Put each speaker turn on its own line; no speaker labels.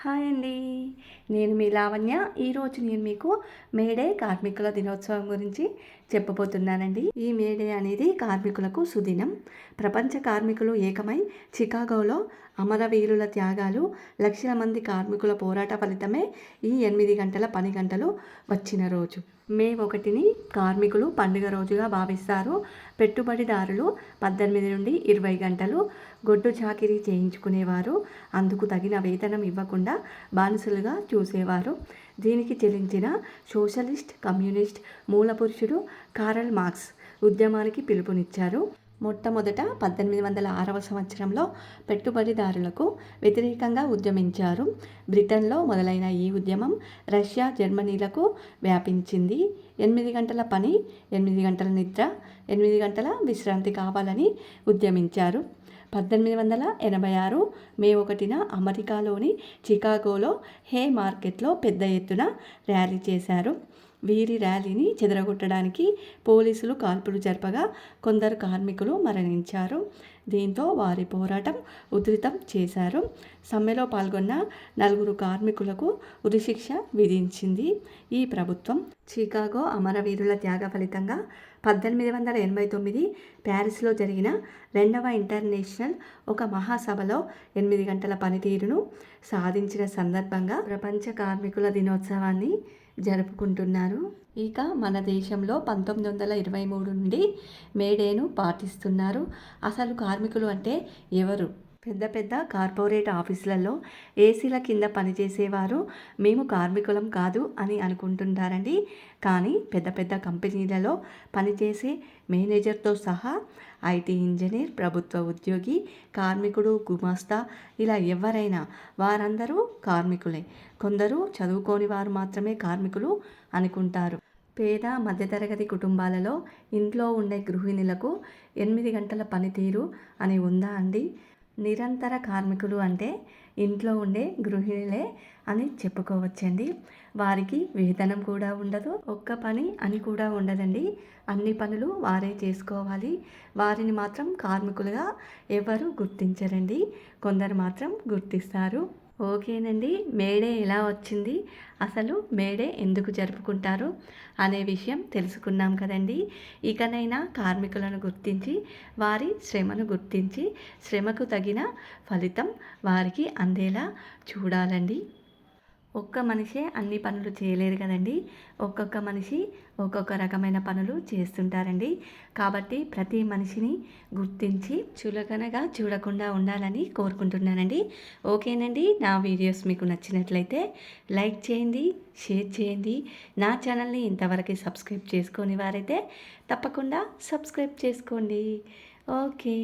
Hi అండి. నేను మీ లావణ్య. ఈరోజు నేను మీకు మేడే కార్మికుల దినోత్సవం గురించి చెప్పబోతున్నానండి. ఈ మేడే అనేది కార్మికులకు సుదినం. ప్రపంచ కార్మికులు ఏకమై చికాగోలో అమరవీరుల త్యాగాలు, లక్షల మంది కార్మికుల పోరాట ఫలితమే ఈ 8 గంటల పని గంటలు వచ్చిన రోజు. మే 1ని కార్మికులు పండుగ రోజుగా భావిస్తారు. పెట్టుబడిదారులు 18 నుండి 20 గంటలు గొడ్డు చాకిరీ చేయించుకునేవారు. అందుకు తగిన వేతనం ఇవ్వకుండా బానిసలుగా చూసేవారు. దీనికి చెల్లించిన సోషలిస్ట్, కమ్యూనిస్ట్ మూలపురుషుడు కారల్ మార్క్స్ ఉద్యమానికి పిలుపునిచ్చారు. మొట్టమొదట 1806వ సంవత్సరంలో పెట్టుబడిదారులకు వ్యతిరేకంగా ఉద్యమించారు. బ్రిటన్లో మొదలైన ఈ ఉద్యమం రష్యా, జర్మనీలకు వ్యాపించింది. 8 గంటల పని, 8 గంటల నిద్ర, 8 గంటల విశ్రాంతి కావాలని ఉద్యమించారు. 1886 మే 1న అమెరికాలోని చికాగోలో హే మార్కెట్లో పెద్ద ఎత్తున ర్యాలీ చేశారు. వీరి ర్యాలీని చెదరగొట్టడానికి పోలీసులు కాల్పులు జరపగా కొందరు కార్మికులు మరణించారు. దీంతో వారి పోరాటం ఉధృతం చేశారు. సమ్మెలో పాల్గొన్న 4 కార్మికులకు ఉరిశిక్ష విధించింది ఈ ప్రభుత్వం. చికాగో అమరవీరుల త్యాగ ఫలితంగా 1889 ప్యారిస్లో జరిగిన 2వ ఇంటర్నేషనల్ ఒక మహాసభలో 8 గంటల పనితీరును సాధించిన సందర్భంగా ప్రపంచ కార్మికుల దినోత్సవాన్ని జరుపుకుంటున్నారు. ఇక మన దేశంలో 1923 నుండి మేడేను పాటిస్తున్నారు. అసలు కార్మికులు అంటే ఎవరు? పెద్ద పెద్ద కార్పొరేట్ ఆఫీసులలో ఏసీల కింద పనిచేసేవారు మేము కార్మికులం కాదు అని అనుకుంటుంటారండి. కానీ పెద్ద పెద్ద కంపెనీలలో పనిచేసే మేనేజర్తో సహా ఐటీ ఇంజనీర్, ప్రభుత్వ ఉద్యోగి, కార్మికుడు, గుమాస్తా ఇలా ఎవరైనా వారందరూ కార్మికులే. కొందరు చదువుకోని వారు మాత్రమే కార్మికులు అనుకుంటారు. పేద మధ్యతరగతి కుటుంబాలలో ఇంట్లో ఉండే గృహిణులకు 8 గంటల పనితీరు అని ఉందా అండి? నిరంతర కార్మికులు అంటే ఇంట్లో ఉండే గృహిణులే అని చెప్పుకోవచ్చండి. వారికి వేతనం కూడా ఉండదు, ఒక్క పని అని కూడా ఉండదండి. అన్ని పనులు వారే చేసుకోవాలి. వారిని మాత్రం కార్మికులుగా ఎవరు గుర్తించరండి. కొందరు మాత్రం గుర్తిస్తారు. ఓకేనండి. మేడే ఎలా వచ్చింది, అసలు మేడే ఎందుకు జరుపుకుంటారు అనే విషయం తెలుసుకున్నాం కదండి. ఇకనైనా కార్మికులను గుర్తించి వారి శ్రమను గుర్తించి శ్రమకు తగిన ఫలితం వారికి అందేలా చూడాలండి. ఒక్క మనిషే అన్ని పనులు చేయలేరు కదండి. ఒక్కొక్క మనిషి ఒక్కొక్క రకమైన పనులు చేస్తుంటారండి. కాబట్టి ప్రతి మనిషిని గుర్తించి చులకనగా చూడకుండా ఉండాలని కోరుకుంటున్నానండి. ఓకేనండి. నా వీడియోస్ మీకు నచ్చినట్లయితే లైక్ చేయండి, షేర్ చేయండి. నా ఛానల్ని ఇంతవరకు సబ్స్క్రైబ్ చేసుకొని వారైతే తప్పకుండా సబ్స్క్రైబ్ చేసుకోండి. ఓకే.